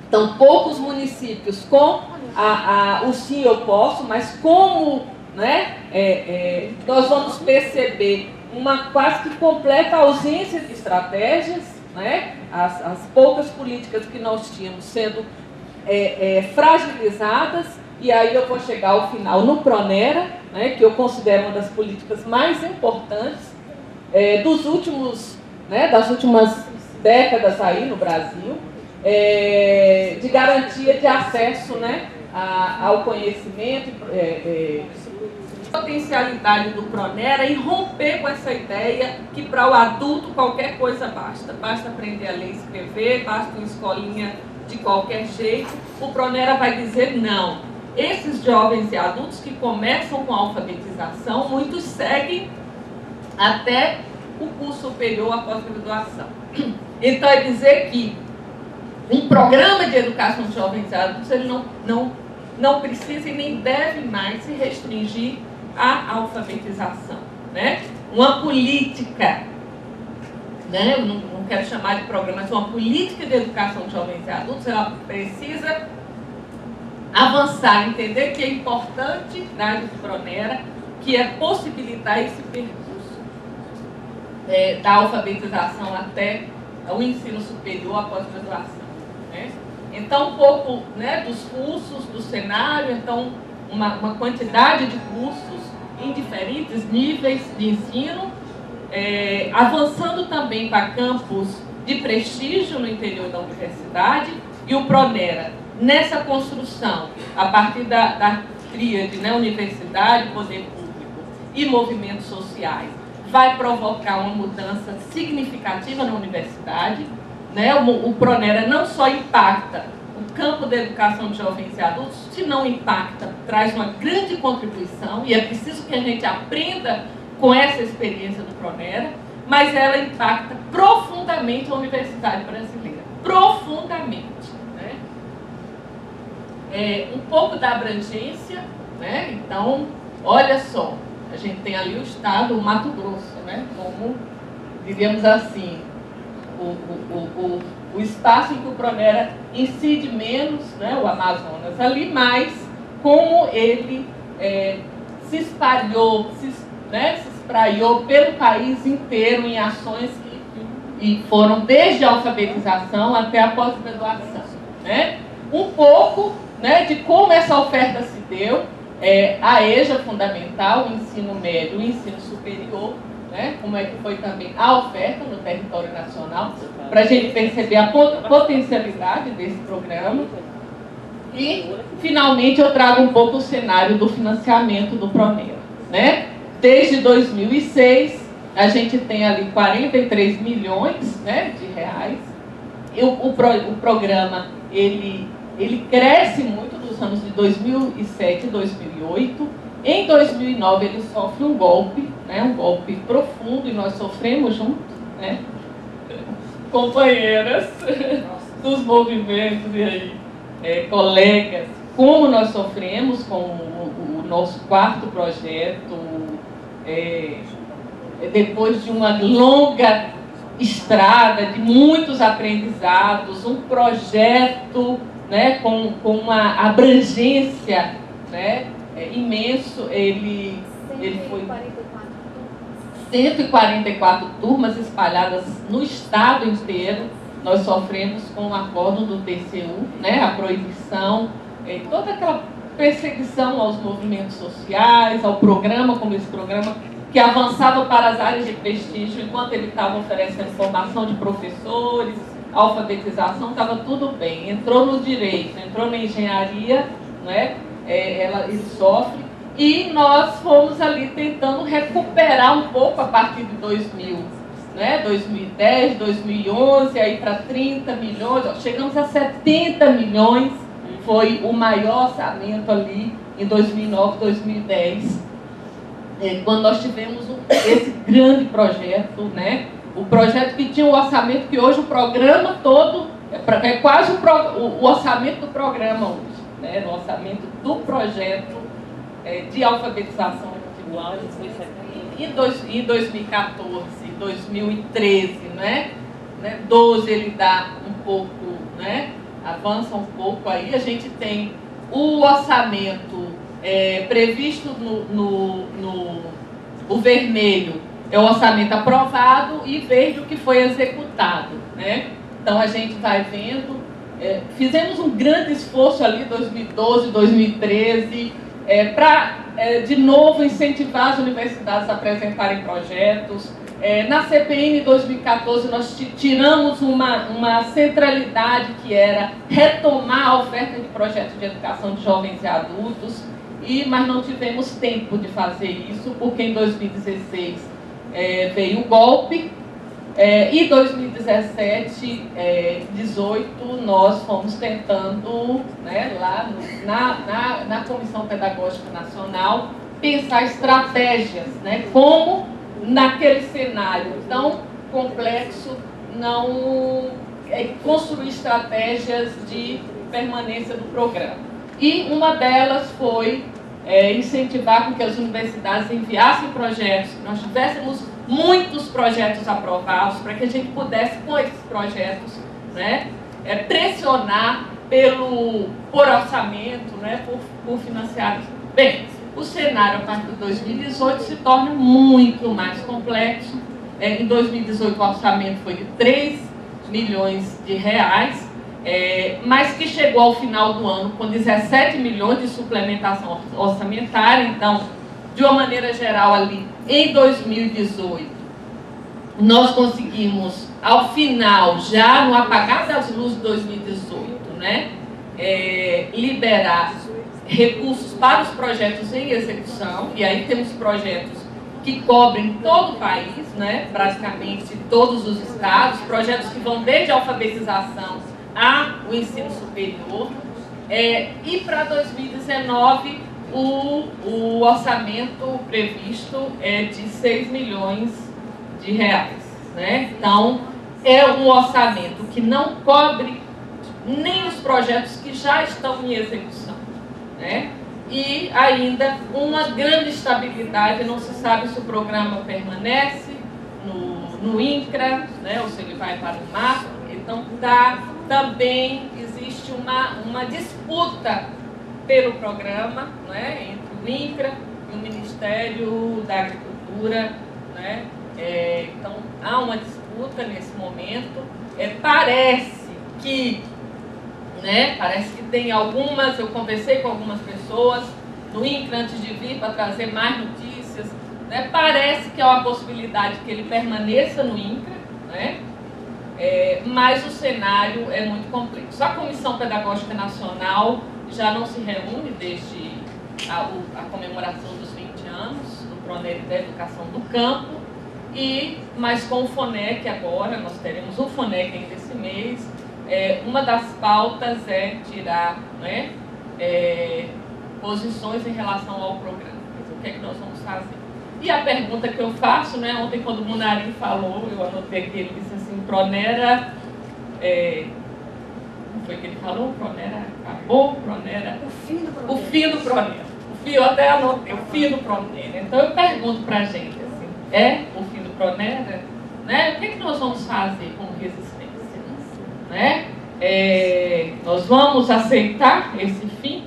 Então, poucos municípios com o sim eu posso, mas como, né, nós vamos perceber uma quase que completa ausência de estratégias, né? As poucas políticas que nós tínhamos sendo fragilizadas, e aí eu vou chegar ao final no Pronera, né, que eu considero uma das políticas mais importantes das últimas décadas aí no Brasil, de garantia de acesso, né, ao conhecimento, potencialidade do Pronera, e romper com essa ideia que para o adulto qualquer coisa basta aprender a ler e escrever, basta uma escolinha de qualquer jeito. O Pronera vai dizer não. Esses jovens e adultos que começam com a alfabetização, muitos seguem até o curso superior, a pós-graduação. Então, é dizer que um programa de educação de jovens e adultos, ele não precisa e nem deve mais se restringir à alfabetização, né? Uma política, né? Eu não quero chamar de programa, mas uma política de educação de jovens e adultos, ela precisa avançar, entender que é importante na área do Pronera, que é possibilitar esse percurso da alfabetização até o ensino superior, a pós-graduação, né? Então, um pouco, né, dos cursos, do cenário, então, uma quantidade de cursos em diferentes níveis de ensino, avançando também para campos de prestígio no interior da universidade, e o Pronera, nessa construção, a partir da tríade, né, universidade, poder público e movimentos sociais, vai provocar uma mudança significativa na universidade, né? O Pronera não só impacta o campo da educação de jovens e adultos, se não impacta, traz uma grande contribuição, e é preciso que a gente aprenda com essa experiência do Pronera, mas ela impacta profundamente a universidade brasileira, profundamente, né? Um pouco da abrangência, né? Então, olha só, a gente tem ali o estado, o Mato Grosso, né? Como, diríamos assim, o espaço em que o Pronera incide menos, né, o Amazonas ali, mas como ele se espalhou, se espraiou pelo país inteiro em ações que foram desde a alfabetização até a pós-graduação, né? Um pouco, né, de como essa oferta se deu, a EJA fundamental, o ensino médio, o ensino superior, né, como é que foi também a oferta no território nacional, para a gente perceber a potencialidade desse programa. E, finalmente, eu trago um pouco o cenário do financiamento do Pronera, né? Desde 2006, a gente tem ali 43 milhões, né, de reais. O programa, ele cresce muito dos anos de 2007 e 2008. Em 2009, ele sofre um golpe, né, um golpe profundo, e nós sofremos juntos, né, companheiras dos movimentos e aí, colegas, como nós sofremos com o nosso quarto projeto, depois de uma longa estrada, de muitos aprendizados, um projeto, né, com uma abrangência, né, imenso. Ele foi 144 turmas espalhadas no estado inteiro. Nós sofremos com o acordo do TCU, né, a proibição, toda aquela perseguição aos movimentos sociais, ao programa, como esse programa, que avançava para as áreas de prestígio, enquanto ele estava oferecendo formação de professores, alfabetização, estava tudo bem. Entrou no direito, entrou na engenharia, né? Ele sofre, e nós fomos ali tentando recuperar um pouco a partir de 2000, né? 2010, 2011, aí para 30 milhões, ó, chegamos a 70 milhões, foi o maior orçamento ali em 2009, 2010, quando nós tivemos esse grande projeto, né? O projeto que tinha um orçamento que hoje o programa todo, é quase o orçamento do programa hoje, né? No orçamento do projeto de alfabetização em 2014, 2013, né? 12 ele dá um pouco, né? Avança um pouco aí, a gente tem o orçamento previsto o vermelho é o orçamento aprovado e verde o que foi executado, né? Então a gente vai vendo, fizemos um grande esforço ali 2012, 2013, para de novo incentivar as universidades a apresentarem projetos. Na CPN 2014 nós tiramos uma centralidade que era retomar a oferta de projetos de educação de jovens e adultos, mas não tivemos tempo de fazer isso, porque em 2016 veio o golpe, e 2017, 2018, nós fomos tentando, né, lá na Comissão Pedagógica Nacional, pensar estratégias, né, como naquele cenário tão complexo, não construir estratégias de permanência do programa. E uma delas foi incentivar com que as universidades enviassem projetos, que nós tivéssemos muitos projetos aprovados, para que a gente pudesse, com esses projetos, né, pressionar por orçamento, né, por financiar. Bem, o cenário a partir de 2018 se torna muito mais complexo. Em 2018 o orçamento foi de 3 milhões de reais, mas que chegou ao final do ano com 17 milhões de suplementação orçamentária. Então, de uma maneira geral ali, em 2018, nós conseguimos, ao final, já no apagar das luzes de 2018, né, liberar recursos para os projetos em execução, e aí temos projetos que cobrem todo o país, né, praticamente todos os estados, projetos que vão desde a alfabetização ao ensino superior, e para 2019 o orçamento previsto é de 6 milhões de reais, né? Então, é um orçamento que não cobre nem os projetos que já estão em execução, né? E ainda uma grande estabilidade, não se sabe se o programa permanece no INCRA, né? Ou se ele vai para o MAP. Então, também existe uma disputa pelo programa, né, entre o INCRA e o Ministério da Agricultura, né? Então, há uma disputa nesse momento. Parece que tem algumas, eu conversei com algumas pessoas no INCRA antes de vir para trazer mais notícias, né? Parece que há uma possibilidade que ele permaneça no INCRA, né? Mas o cenário é muito complexo. A Comissão Pedagógica Nacional já não se reúne desde a comemoração dos 20 anos do PRONER da Educação do Campo, mas com o FONEC agora, nós teremos o FONEC ainda esse mês. Uma das pautas é tirar, né, posições em relação ao programa. O que é que nós vamos fazer? E a pergunta que eu faço, né, ontem quando o Munarim falou, eu anotei que ele disse assim, Pronera, não foi que ele falou? Pronera acabou, Pronera... O fim do Pronera. Eu até anotei, o fim do Pronera. Então eu pergunto para a gente, assim, o fim do Pronera? Né? O que é que nós vamos fazer como resistência? Né? Nós vamos aceitar esse fim?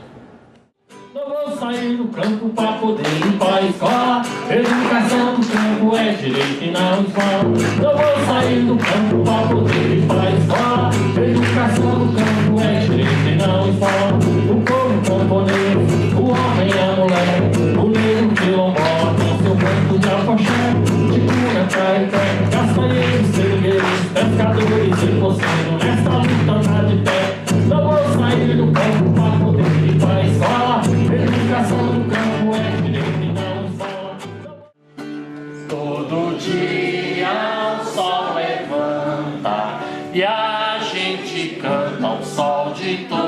Não vou sair do campo para poder ir para a escola. Educação do campo é direito e não escola. Não vou sair do campo para poder ir para a escola. Educação do campo é direito e não escola. O povo camponeiro, o homem e a mulher, o negro quilombola, com seu canto de alforje. 100% nessa luta tá de pé. Não vou sair do campo pra poder ir pra escola. Educação do campo é direito e não escola. Todo dia o sol levanta e a gente canta ao sol de todo